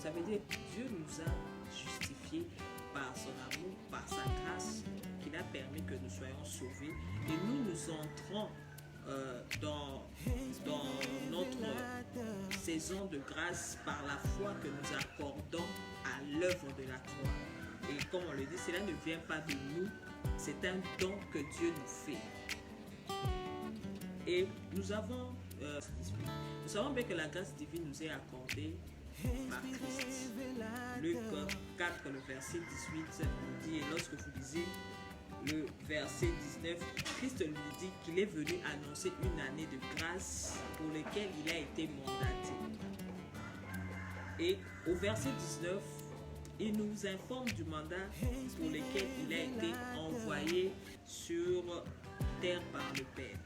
ça veut dire que Dieu nous a justifiés par son amour, par sa grâce, qu'il a permis que nous soyons sauvés. Et nous entrons dans notre saison de grâce par la foi que nous accordons à l'œuvre de la croix. Et comme on le dit, cela ne vient pas de nous, c'est un don que Dieu nous fait. Et nous savons bien que la grâce divine nous est accordée par Christ. Luc 4, le verset 18 nous dit, et lorsque vous lisez le verset 19, Christ lui dit qu'il est venu annoncer une année de grâce pour laquelle il a été mandaté. Et au verset 19, il nous informe du mandat pour lequel il a été envoyé sur terre par le Père.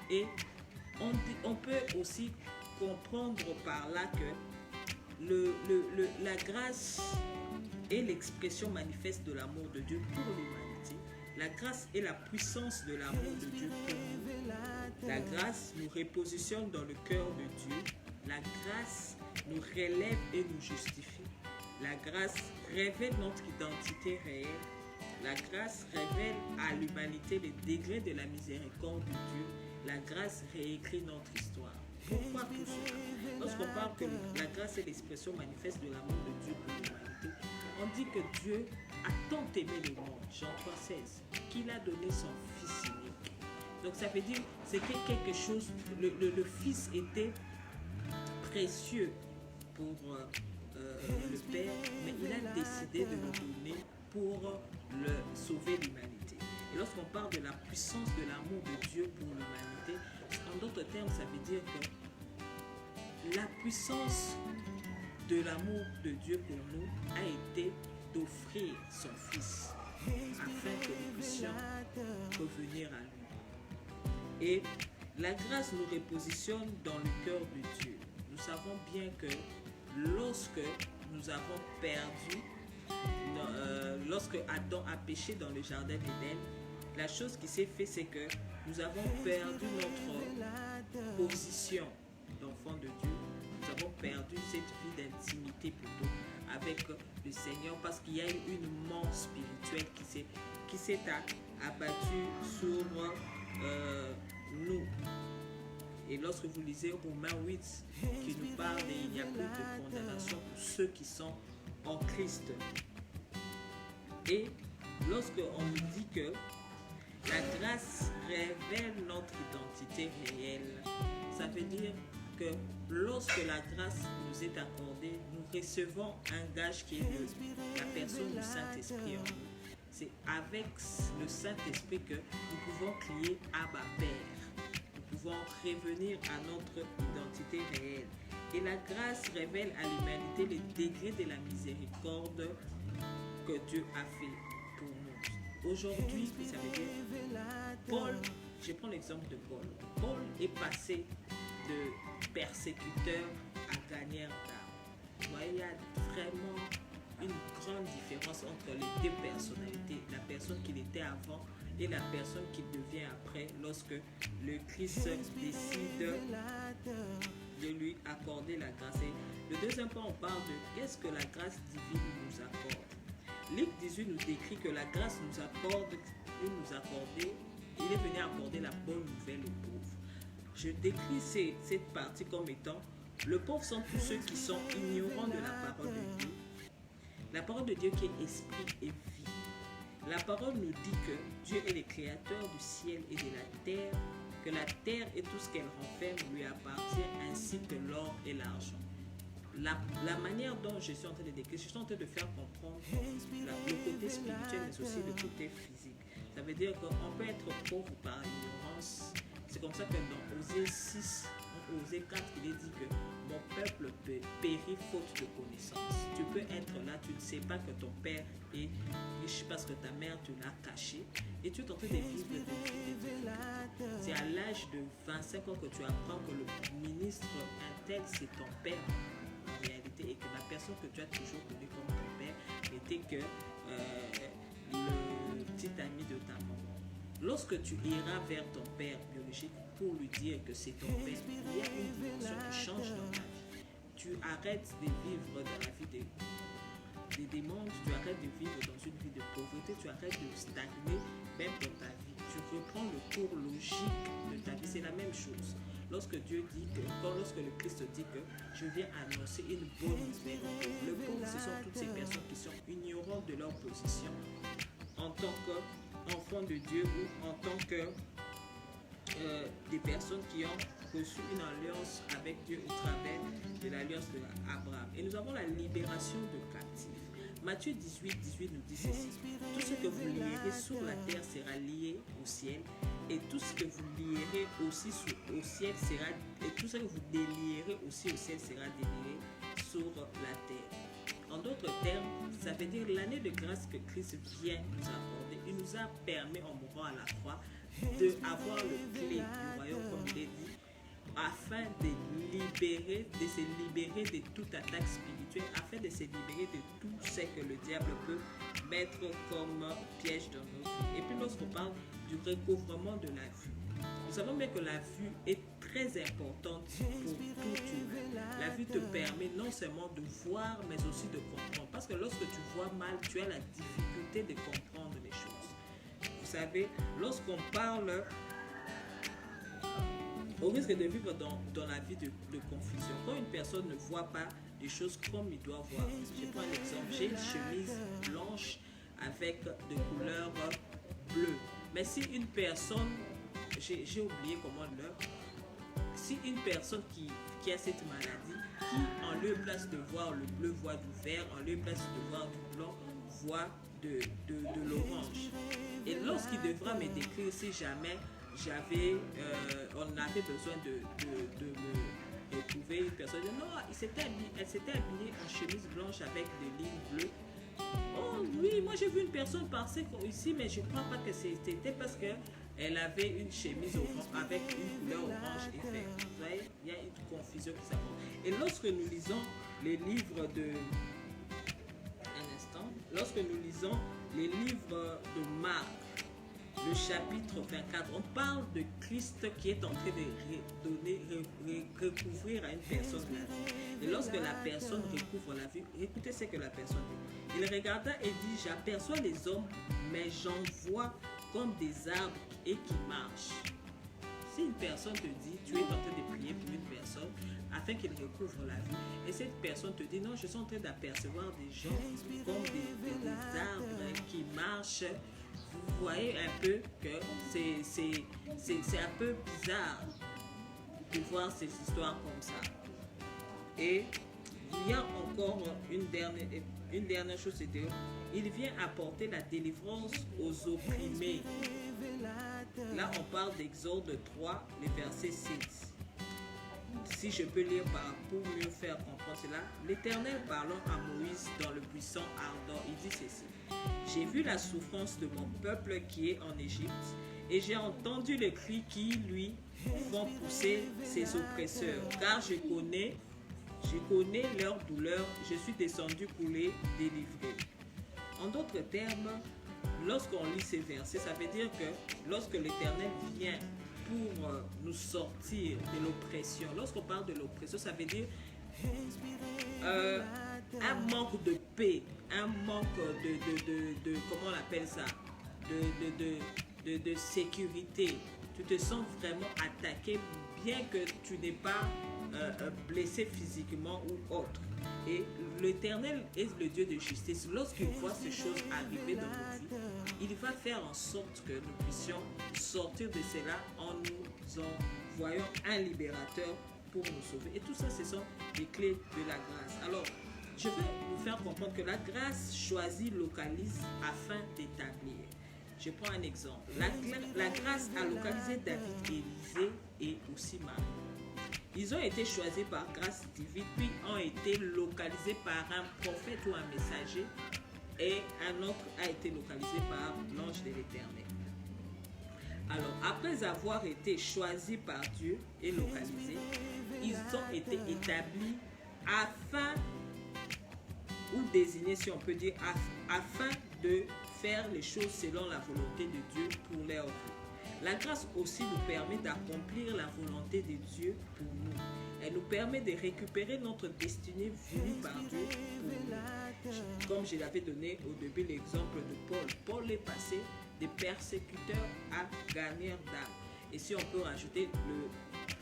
Et on peut aussi comprendre par là que la grâce est l'expression manifeste de l'amour de Dieu pour l'humanité. La grâce est la puissance de l'amour de Dieu pour nous. La grâce nous repositionne dans le cœur de Dieu. La grâce nous relève et nous justifie. La grâce révèle notre identité réelle. La grâce révèle à l'humanité les degrés de la miséricorde de Dieu. La grâce réécrit notre histoire. Pourquoi tout cela? Lorsqu'on parle que la grâce est l'expression manifeste de l'amour de Dieu pour l'humanité, on dit que Dieu a tant aimé le monde, Jean 3,16, qu'il a donné son Fils unique. Donc ça veut dire que c'était quelque chose, le Fils était précieux pour le Père, mais il a décidé de le donner pour sauver l'humanité. Et lorsqu'on parle de la puissance de l'amour de Dieu pour l'humanité, en d'autres termes, ça veut dire que la puissance de l'amour de Dieu pour nous a été d'offrir son Fils afin que nous puissions revenir à lui. Et la grâce nous repositionne dans le cœur de Dieu. Nous savons bien que lorsque nous avons perdu, lorsque Adam a péché dans le jardin d'Éden, la chose qui s'est faite, c'est que nous avons perdu notre position d'enfant de Dieu. Nous avons perdu cette vie d'intimité plutôt avec le Seigneur parce qu'il y a eu une mort spirituelle qui s'est abattue sur nous. Et lorsque vous lisez Romains 8, qui nous parle qu'il n'y a plus de condamnation pour ceux qui sont en Christ. Et lorsque on nous dit que la grâce révèle notre identité réelle, ça veut dire que lorsque la grâce nous est accordée, nous recevons un gage qui est la personne du Saint-Esprit en nous. C'est avec le Saint-Esprit que nous pouvons crier Abba Père. Nous pouvons revenir à notre identité réelle. Et la grâce révèle à l'humanité les degrés de la miséricorde que Dieu a fait pour nous. Aujourd'hui, vous savez, Paul, je prends l'exemple de Paul. Paul est passé de persécuteur à gagneur d'âme. Vous voyez, il y a vraiment une grande différence entre les deux personnalités. La personne qu'il était avant et la personne qu'il devient après lorsque le Christ décide de lui accorder la grâce. Et le deuxième point, on parle de qu'est-ce que la grâce divine nous accorde. Luc 18 nous décrit que la grâce nous accorde, il est venu accorder la bonne nouvelle aux pauvres. Je décris cette partie comme étant, le pauvre sont tous ceux qui sont ignorants de la parole de Dieu. La parole de Dieu qui est esprit et vie. La parole nous dit que Dieu est le créateur du ciel et de la terre, que la terre et tout ce qu'elle renferme lui appartient, ainsi que l'or et l'argent. La manière dont je suis en train de décrire, je suis en train de faire comprendre le côté spirituel, mais aussi le côté physique. Ça veut dire qu'on peut être pauvre par ignorance. C'est comme ça que dans Osée 6, Osée 4, il est dit que mon peuple périt faute de connaissance. Tu peux être là, tu ne sais pas que ton père est riche parce que ta mère te l'a caché et tu es en train de vivre des difficultés. C'est à l'âge de 25 ans que tu apprends que le ministre intel, c'est ton père en réalité, et que la personne que tu as toujours connue comme ton père n'était que le petit ami de ta maman. Lorsque tu iras vers ton père biologique pour lui dire que c'est ton père, il y a une dimension qui change dans ta vie. tu arrêtes de vivre dans la vie des démons, tu arrêtes de vivre dans une vie de pauvreté, tu arrêtes de stagner même dans ta vie. Tu reprends le cours logique de ta vie. C'est la même chose. Lorsque Dieu dit que, lorsque le Christ dit que je viens annoncer une bonne nouvelle, le pauvre, ce sont toutes ces personnes qui sont ignorantes de leur position en tant qu'enfants de Dieu ou en tant que des personnes qui ont reçu une alliance avec Dieu au travers de l'alliance d'Abraham. Et nous avons la libération de captifs. Matthieu 18 nous dit ceci: tout ce que vous lierez sur la terre sera lié au ciel, et tout ce que vous lierez aussi au ciel sera, et tout ce que vous délierez aussi au ciel sera délié sur la terre. En d'autres termes, ça veut dire l'année de grâce que Christ vient nous accorder. Il nous a permis, en mourant à la croix, d'avoir le clé du royaume, comme il est dit, afin de se libérer de toute attaque spirituelle, afin de se libérer de tout ce que le diable peut mettre comme piège dans nos vies. Et puis lorsqu'on parle du recouvrement de la vue, nous savons bien que la vue est très importante pour toute une vie. La vue te permet non seulement de voir, mais aussi de comprendre. Parce que lorsque tu vois mal, tu as la difficulté de comprendre les choses. Vous savez, lorsqu'on parle, au risque de vivre dans la vie de confusion, quand une personne ne voit pas les choses comme il doit voir. Je prends un exemple. J'ai une chemise blanche avec de couleur bleue. Mais si une personne, j'ai oublié comment l'heure, si une personne qui a cette maladie, qui en lieu place de voir le bleu voit du vert, en lieu place de voir du blanc voit de l'orange. Et lorsqu'il devra me décrire si jamais on avait besoin de me trouver une personne, non, elle s'était habillée en chemise blanche avec des lignes bleues. Oh oui, moi j'ai vu une personne passer ici, mais je ne crois pas que c'était parce qu'elle avait une chemise orange avec une couleur orange et vert. Vous voyez, il y a une confusion qui s'apporte. Et lorsque nous lisons les livres de... Un instant. Lorsque nous lisons les livres de Marc, le chapitre 24, on parle de Christ qui est en train de recouvrir à une personne la vue. Et lorsque la personne recouvre la vue, écoutez ce que la personne dit. Il regarda et dit: j'aperçois les hommes, mais j'en vois comme des arbres et qui marchent. Si une personne te dit, tu es en train de prier pour une personne afin qu'il recouvre la vue, et cette personne te dit: non, je suis en train d'apercevoir des gens comme des arbres qui marchent. Vous voyez un peu que c'est un peu bizarre de voir ces histoires comme ça. Et il y a encore une dernière chose, c'est qu'il vient apporter la délivrance aux opprimés. Là, on parle d'Exode 3, le verset 6. Si je peux lire pour mieux faire comprendre cela, l'Éternel parlant à Moïse dans le buisson ardent, il dit ceci: j'ai vu la souffrance de mon peuple qui est en Égypte, et j'ai entendu les cris qui lui font pousser ses oppresseurs, car je connais leur douleur, je suis descendu pour les délivrer. En d'autres termes, lorsqu'on lit ces versets, ça veut dire que lorsque l'Éternel vient pour nous sortir de l'oppression, lorsqu'on parle de l'oppression, ça veut dire un manque de paix, un manque de comment on appelle ça, de sécurité. Tu te sens vraiment attaqué, bien que tu n'es pas blessé physiquement ou autre. Et l'Éternel est le Dieu de justice. Lorsqu'il voit ces choses arriver dans nos vies, il va faire en sorte que nous puissions sortir de cela en nous envoyant un libérateur pour nous sauver. Et tout ça, ce sont les clés de la grâce. Alors, je vais vous faire comprendre que la grâce choisit, localise afin d'établir. Je prends un exemple. La grâce a localisé David, Élisée et aussi Marie. Ils ont été choisis par grâce divine, puis ont été localisés par un prophète ou un messager, et un autre a été localisé par l'ange de l'Éternel. Alors, après avoir été choisis par Dieu et localisés, ils ont été établis afin, ou désignés si on peut dire, afin de faire les choses selon la volonté de Dieu pour leur vie. La grâce aussi nous permet d'accomplir la volonté de Dieu pour nous. Elle nous permet de récupérer notre destinée voulue par Dieu pour nous. Comme je l'avais donné au début l'exemple de Paul. Paul est passé de persécuteur à gagneur d'âme. Et si on peut rajouter le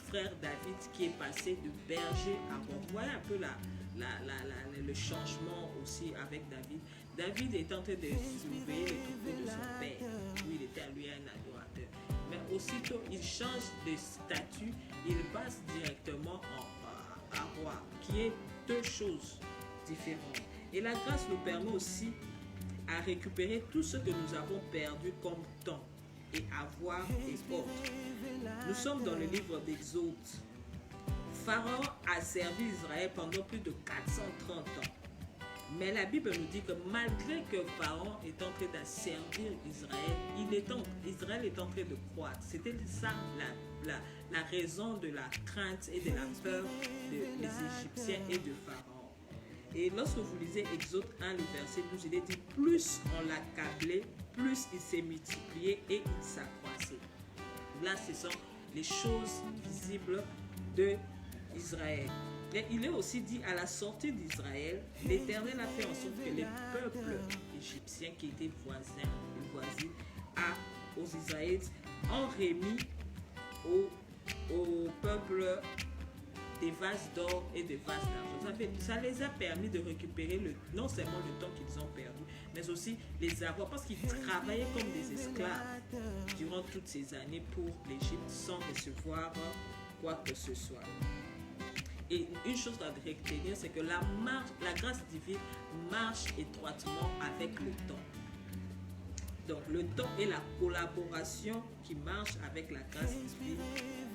frère David qui est passé de berger à roi. Voilà un peu le changement aussi avec David. David est en train de surveiller les troupeaux de son père, où il était à lui un adorateur. Mais aussitôt, il change de statut, il passe directement à roi, qui est deux choses différentes. Et la grâce nous permet aussi à récupérer tout ce que nous avons perdu comme temps et avoir et autres. Nous sommes dans le livre d'Exode. Pharaon a servi Israël pendant plus de 430 ans. Mais la Bible nous dit que malgré que Pharaon est en train de servir Israël, Israël est en train de croître. C'était ça la raison de la crainte et de la peur des Égyptiens et de Pharaon. Et lorsque vous lisez Exode 1, le verset 12, il est dit « Plus on l'accablait, plus il s'est multiplié et il s'accroissait. » Là, ce sont les choses visibles d'Israël. Mais il est aussi dit à la sortie d'Israël, l'Éternel a fait en sorte que les peuples égyptiens qui étaient voisins aux Israélites ont remis au peuple des vases d'or et des vases d'argent. Ça les a permis de récupérer non seulement le temps qu'ils ont perdu, mais aussi les avoirs, parce qu'ils travaillaient comme des esclaves durant toutes ces années pour l'Égypte sans recevoir quoi que ce soit. Et une chose à retenir, c'est que la grâce divine marche étroitement avec le temps. Donc le temps est la collaboration qui marche avec la grâce divine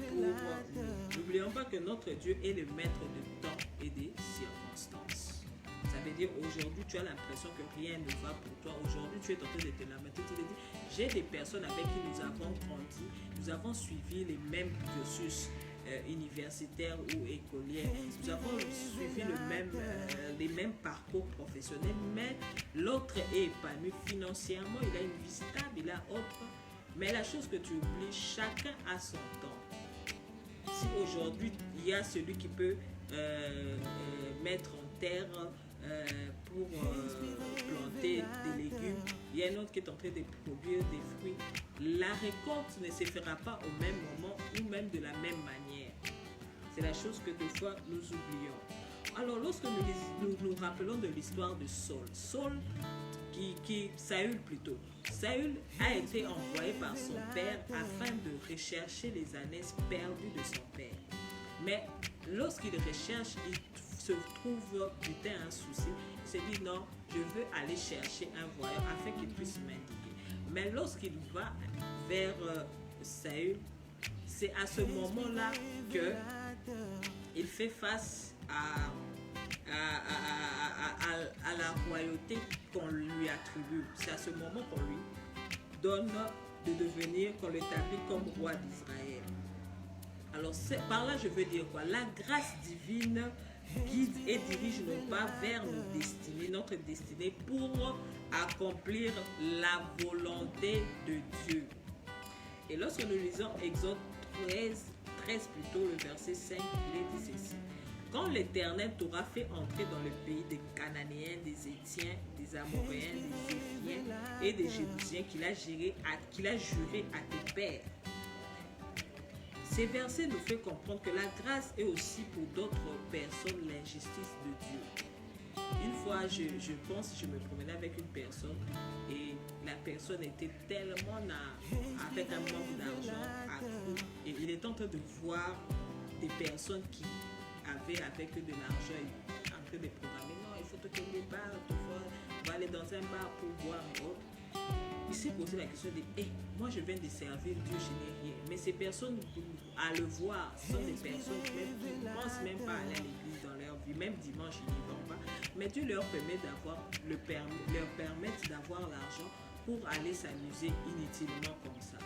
pour nous. N'oublions pas que notre Dieu est le maître de temps et des circonstances. Ça veut dire aujourd'hui tu as l'impression que rien ne va pour toi. Aujourd'hui tu es en train de te lamenter. Tu te dis, j'ai des personnes avec qui nous avons grandi, nous avons suivi les mêmes cursus universitaires ou écoliers. Nous avons suivi les mêmes parcours professionnels, mais l'autre est épanoui financièrement, il a une vie stable, il a autre. Mais la chose que tu oublies, chacun a son temps. Si aujourd'hui, il y a celui qui peut mettre en terre pour planter des légumes, il y a un autre qui est en train de produire des fruits. La récolte ne se fera pas au même moment ou même de la même manière. C'est la chose que des fois nous oublions. Alors lorsque nous rappelons de l'histoire de Saül, Saül plutôt, Saül a été envoyé par son père afin de rechercher les années perdues de son père. Mais lorsqu'il recherche, il se trouve putain un souci. Il se dit non, je veux aller chercher un voyeur afin qu'il puisse m'indiquer. Mais lorsqu'il va vers Saül, c'est à ce moment-là que il fait face à la royauté qu'on lui attribue. C'est à ce moment qu'on lui donne de devenir, qu'on l'établit comme roi d'Israël. Alors par là je veux dire quoi? La grâce divine guide et dirige nos pas vers notre destinée pour accomplir la volonté de Dieu. Et lorsque nous lisons Exode 13 plutôt, le verset 5, il est dit ceci. Quand l'Éternel t'aura fait entrer dans le pays des Cananéens, des Étiens, des Amoréens, des Éphiens et des Jébusiens qu'il a juré à tes pères. Ces versets nous font comprendre que la grâce est aussi pour d'autres personnes l'injustice de Dieu. Une fois, je pense, je me promenais avec une personne et la personne était tellement avec un manque d'argent accru. Et il est en train de voir des personnes qui avaient avec eux de l'argent et en train de programmer. Non, il faut te tenir des bars, on va aller dans un bar pour boire et autres. Il s'est posé la question de moi je viens de servir Dieu, je n'ai rien. Mais ces personnes, à le voir, sont des personnes qui ne pensent même pas aller à l'église dans leur vie, même dimanche ils n'y vont pas. Mais Dieu leur permettent d'avoir l'argent pour aller s'amuser inutilement comme ça.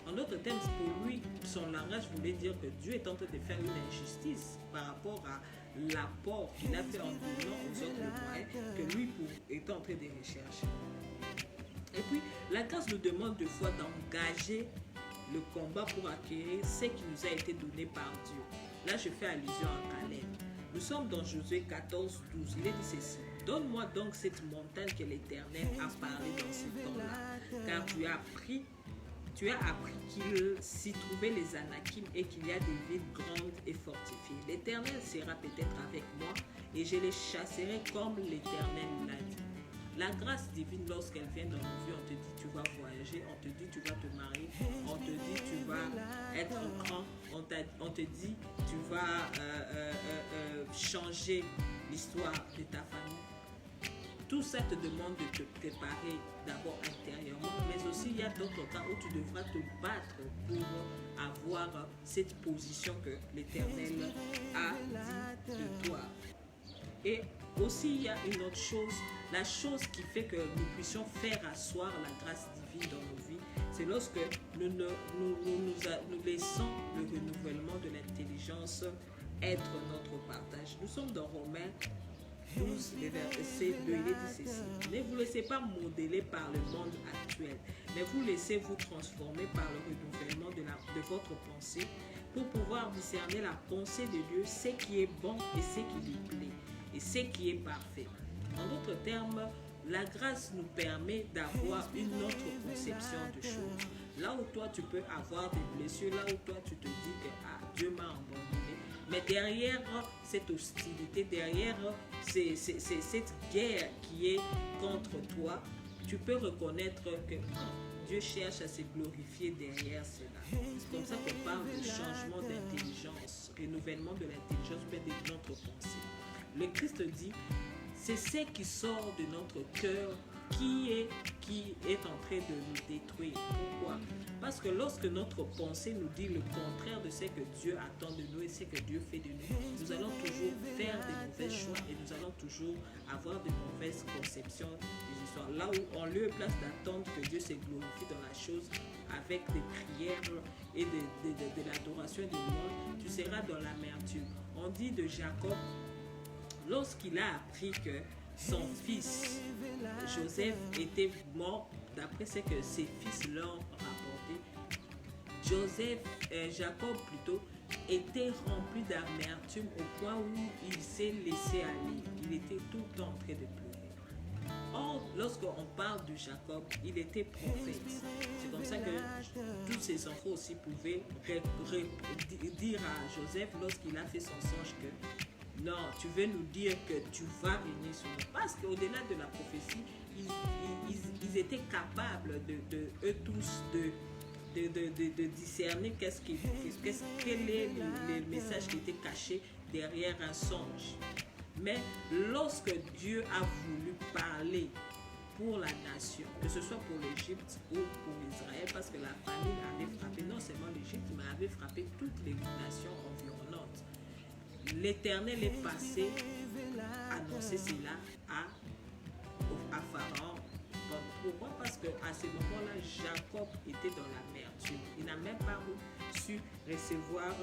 En d'autres termes, pour lui, son langage voulait dire que Dieu est en train de faire une injustice par rapport à l'apport qu'il a fait en donnant aux autres le moyen que lui est en train de rechercher. Et puis, la grâce nous demande de fois d'engager le combat pour acquérir ce qui nous a été donné par Dieu. Là, je fais allusion à Caleb. Nous sommes dans Josué 14, 12. Il est dit ceci. Donne-moi donc cette montagne que l'Éternel a parlé dans ce temps-là, car tu as appris qu'il s'y trouvait les Anakim et qu'il y a des villes grandes et fortifiées. L'Éternel sera peut-être avec moi et je les chasserai comme l'Éternel l'a dit. La grâce divine, lorsqu'elle vient dans nos vies, on te dit tu vas voyager, on te dit tu vas te marier, on te dit tu vas être grand, on te dit tu vas changer l'histoire de ta famille. Tout ça te demande de te préparer d'abord intérieurement, mais aussi il y a d'autres cas où tu devras te battre pour avoir cette position que l'Éternel a dit de toi. Et aussi il y a une autre chose, la chose qui fait que nous puissions faire asseoir la grâce divine dans nos vies, c'est lorsque nous laissons le renouvellement de l'intelligence être notre partage. Nous sommes dans Romains 12, le verset 2, il est dit ceci. Ne vous laissez pas modeler par le monde actuel, mais vous laissez vous transformer par le renouvellement de votre pensée pour pouvoir discerner la pensée de Dieu, ce qui est bon et ce qui lui plaît, et ce qui est parfait. En d'autres termes, la grâce nous permet d'avoir une autre conception de choses. Là où toi tu peux avoir des blessures, là où toi tu te dis que Dieu m'a abandonné, mais derrière cette hostilité, derrière cette guerre qui est contre toi, tu peux reconnaître que Dieu cherche à se glorifier derrière cela. C'est comme ça qu'on parle de changement d'intelligence, renouvellement de l'intelligence, mais de notre pensée. Le Christ dit, c'est ce qui sort de notre cœur qui est en train de nous détruire. Pourquoi? Parce que lorsque notre pensée nous dit le contraire de ce que Dieu attend de nous et ce que Dieu fait de nous, nous allons toujours faire de mauvais choix et nous allons toujours avoir de mauvaises conceptions des histoires. Là où en lieu et place d'attendre que Dieu se glorifie dans la chose avec des prières et de l'adoration et de louange, tu seras dans l'amertume. On dit de Jacob, lorsqu'il a appris que son fils Joseph était mort, d'après ce que ses fils leur rapporté, Jacob plutôt, était rempli d'amertume au point où il s'est laissé aller. Il était tout le temps en train de pleurer. Or, lorsqu'on parle de Jacob, il était prophète. C'est comme ça que tous ses enfants aussi pouvaient dire à Joseph, lorsqu'il a fait son songe, que non, tu veux nous dire que tu vas régner sur nous. Parce qu'au-delà de la prophétie, ils étaient capables eux tous de discerner quel est le message qui était caché derrière un songe. Mais lorsque Dieu a voulu parler pour la nation, que ce soit pour l'Égypte ou pour Israël, parce que la famine avait frappé non seulement l'Égypte, mais avait frappé toutes les nations environnantes. L'Éternel est passé annoncer cela à Pharaon. Pourquoi? Parce qu'à ce moment-là, Jacob était dans l'amertume. Il n'a même pas su recevoir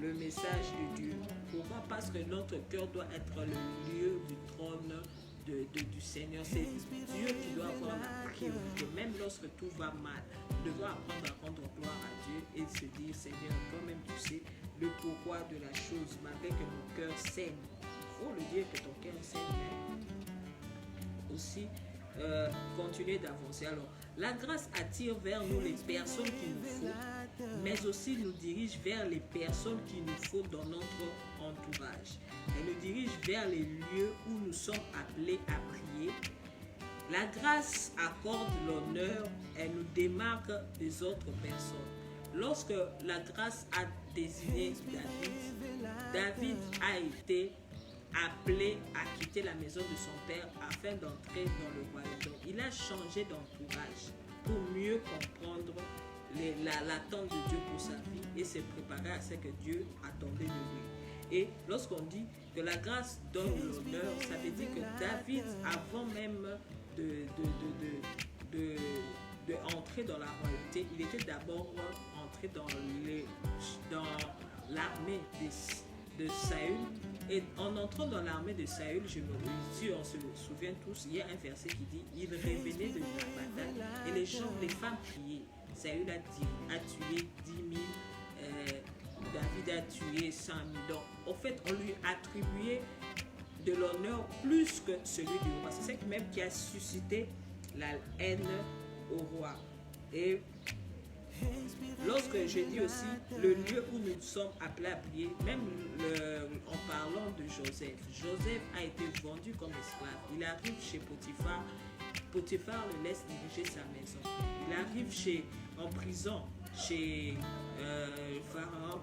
le message de Dieu. Pourquoi? Parce que notre cœur doit être le lieu du trône du Seigneur. C'est Dieu qui doit avoir la priorité. Même lorsque tout va mal, nous devons apprendre à rendre gloire à Dieu et se dire, Seigneur, toi-même tu sais le pourquoi de la chose, malgré que mon cœur saigne. Il faut le dire que ton cœur saigne, mais aussi continuer d'avancer. Alors, la grâce attire vers nous les personnes qu'il nous faut, mais aussi nous dirige vers les personnes qu'il nous faut dans notre entourage. Elle nous dirige vers les lieux où nous sommes appelés à prier. La grâce accorde l'honneur, elle nous démarque des autres personnes. Lorsque la grâce a désigné David a été appelé à quitter la maison de son père afin d'entrer dans le royaume. Il a changé d'entourage pour mieux comprendre l'attente de Dieu pour sa vie et se préparer à ce que Dieu attendait de lui. Et lorsqu'on dit que la grâce donne l'honneur, ça veut dire que David, avant même de entrer dans la royauté, il était d'abord entré dans l'armée de Saül. Et en entrant dans l'armée de Saül, si on se souvient tous, il y a un verset qui dit, il revenait de la bataille et les femmes criaient. Saül a tué 10 000, David a tué 100 000. Donc, en fait, on lui attribuait de l'honneur plus que celui du roi. C'est ça même qui a suscité la haine au roi. Et lorsque je dis aussi le lieu où nous sommes appelés à prier, même en parlant de Joseph, Joseph a été vendu comme esclave. Il arrive chez Potiphar, Potiphar le laisse diriger sa maison. Il arrive en prison chez Pharaon.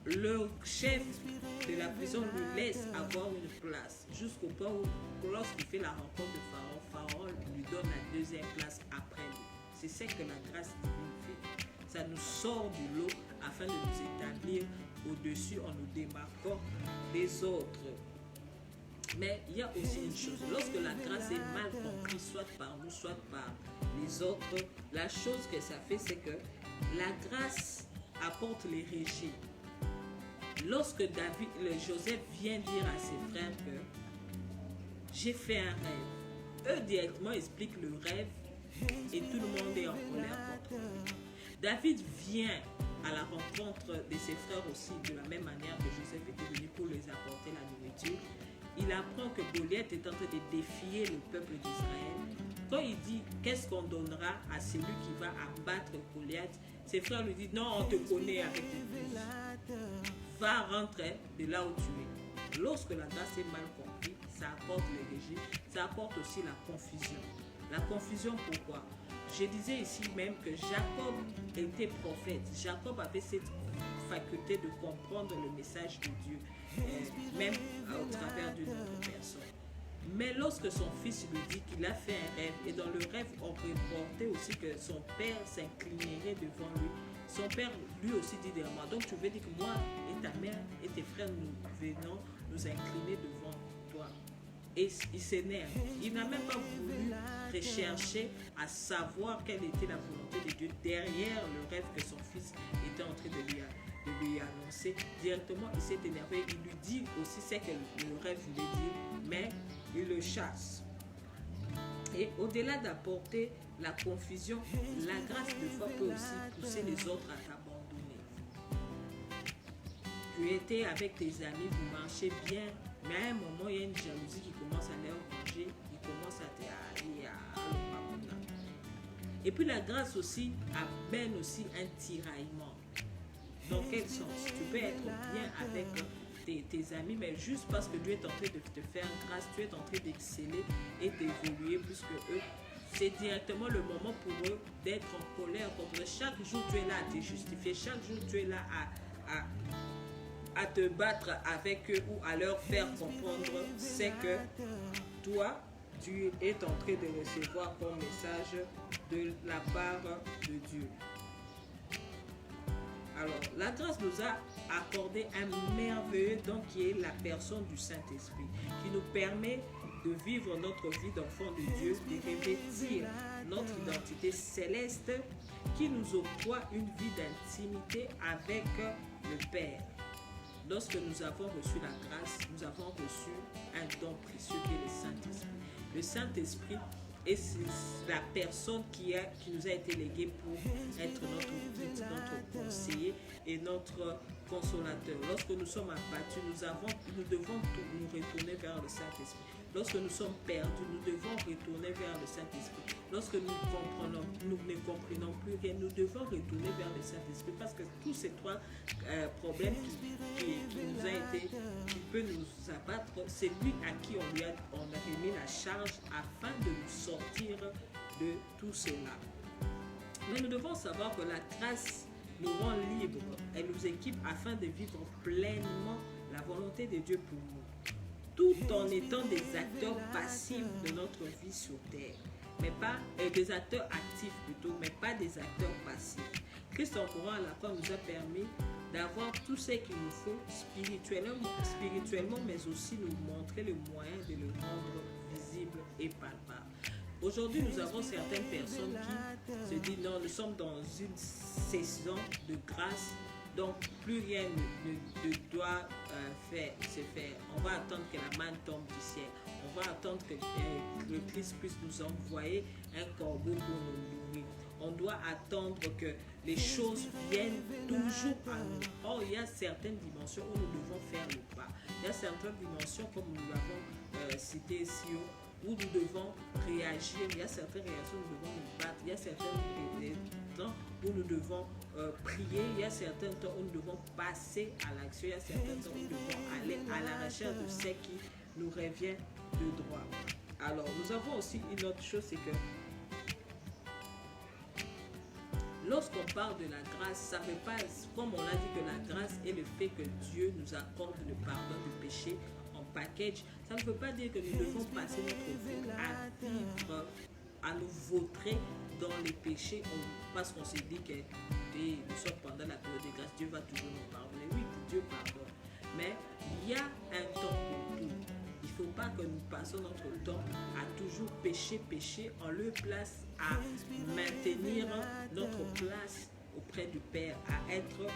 Le chef de la prison lui laisse avoir une place jusqu'au point où lorsqu'il fait la rencontre de Pharaon, Pharaon lui donne la deuxième place après lui. C'est ce que la grâce divine fait. Ça nous sort du lot afin de nous établir au-dessus en nous démarquant des autres. Mais il y a aussi une chose, lorsque la grâce est mal comprise, soit par nous, soit par les autres, la chose que ça fait, c'est que la grâce apporte l'hérégie. Lorsque Joseph vient dire à ses frères que j'ai fait un rêve, eux directement expliquent le rêve et tout le monde est en colère contre lui. David vient à la rencontre de ses frères aussi de la même manière que Joseph était venu pour les apporter la nourriture. Il apprend que Goliath est en train de défier le peuple d'Israël. Quand il dit qu'est-ce qu'on donnera à celui qui va abattre Goliath, ses frères lui disent non, on te connaît avec tes fils. Va rentrer de là où tu es. Lorsque la grâce est mal comprise, ça apporte l'hérégie, ça apporte aussi la confusion. La confusion, pourquoi? Je disais ici même que Jacob était prophète. Jacob avait cette faculté de comprendre le message de Dieu, même au travers d'une autre personne. Mais lorsque son fils lui dit qu'il a fait un rêve, et dans le rêve, on reportait aussi que son père s'inclinerait devant lui. Son père lui aussi dit derrière, donc tu veux dire que moi et ta mère et tes frères, nous venons nous incliner devant toi. Et il s'énerve. Il n'a même pas voulu rechercher à savoir quelle était la volonté de Dieu derrière le rêve que son fils était en train de lui annoncer. Directement, il s'est énervé. Il lui dit aussi ce que le rêve voulait dire, mais il le chasse. Et au-delà d'apporter la confusion, la grâce de foi peut aussi pousser les autres à t'abandonner. Tu étais avec tes amis, vous marchez bien, mais à un moment, il y a une jalousie qui commence à leur manger, ils commencent à aller à l'opamona. Et puis la grâce aussi amène aussi un tiraillement. Dans quel sens? Tu peux être bien avec tes amis, mais juste parce que Dieu est en train de te faire grâce, tu es en train d'exceller et d'évoluer plus que eux. C'est directement le moment pour eux d'être en colère contre eux. Chaque jour, tu es là à te justifier. Chaque jour, tu es là à te battre avec eux ou à leur faire comprendre c'est que toi, tu es en train de recevoir ton message de la part de Dieu. Alors, la grâce nous a accordé un merveilleux don qui est la personne du Saint-Esprit, qui nous permet de vivre notre vie d'enfant de Dieu, de revêtir notre identité céleste, qui nous octroie une vie d'intimité avec le Père. Lorsque nous avons reçu la grâce, nous avons reçu un don précieux qui est le Saint-Esprit. Le Saint-Esprit est la personne qui nous a été léguée pour être notre guide, notre conseiller et notre consolateur. Lorsque nous sommes abattus, nous devons nous retourner vers le Saint-Esprit. Lorsque nous sommes perdus, nous devons retourner vers le Saint-Esprit. Lorsque nous ne comprenons plus rien, nous devons retourner vers le Saint-Esprit parce que tous ces trois problèmes qui nous a été, qui peut nous abattre, c'est lui à qui on a remis la charge afin de nous sortir de tout cela. Mais nous devons savoir que la grâce nous rend libres, elle nous équipe afin de vivre pleinement la volonté de Dieu pour nous, tout en étant des acteurs passifs de notre vie sur terre, mais pas des acteurs actifs plutôt, mais pas des acteurs passifs. Christ en courant à la croix nous a permis d'avoir tout ce qu'il nous faut spirituellement, mais aussi nous montrer le moyen de le rendre visible et palpable. Aujourd'hui, nous avons certaines personnes qui se disent non, nous sommes dans une saison de grâce, donc plus rien ne doit se faire. On va attendre que la manne tombe du ciel. On va attendre que le Christ puisse nous envoyer un corbeau pour nous nourrir. on doit attendre que les choses viennent toujours à nous. Or, il y a certaines dimensions où nous devons faire le pas. Il y a certaines dimensions, comme nous l'avons cité ici, où nous devons réagir. Il y a certaines réactions où nous devons nous battre. Il y a certains temps où nous devons prier. Il y a certains temps où nous devons passer à l'action. Il y a certains temps où nous devons aller à la recherche de ce qui nous revient de droit. Alors, nous avons aussi une autre chose, c'est que lorsqu'on parle de la grâce, ça ne veut pas, comme on l'a dit, que la grâce est le fait que Dieu nous accorde le pardon du péché en package. Ça ne veut pas dire que nous devons passer notre vie à vivre, à nous vautrer dans les péchés parce qu'on s'est dit que nous sommes pendant la période de grâce, Dieu va toujours nous pardonner. Oui, Dieu pardonne. Mais il y a un temps pour tout. Il ne faut pas que nous passions notre temps à toujours pécher en lieu place à maintenir notre place auprès du Père, à être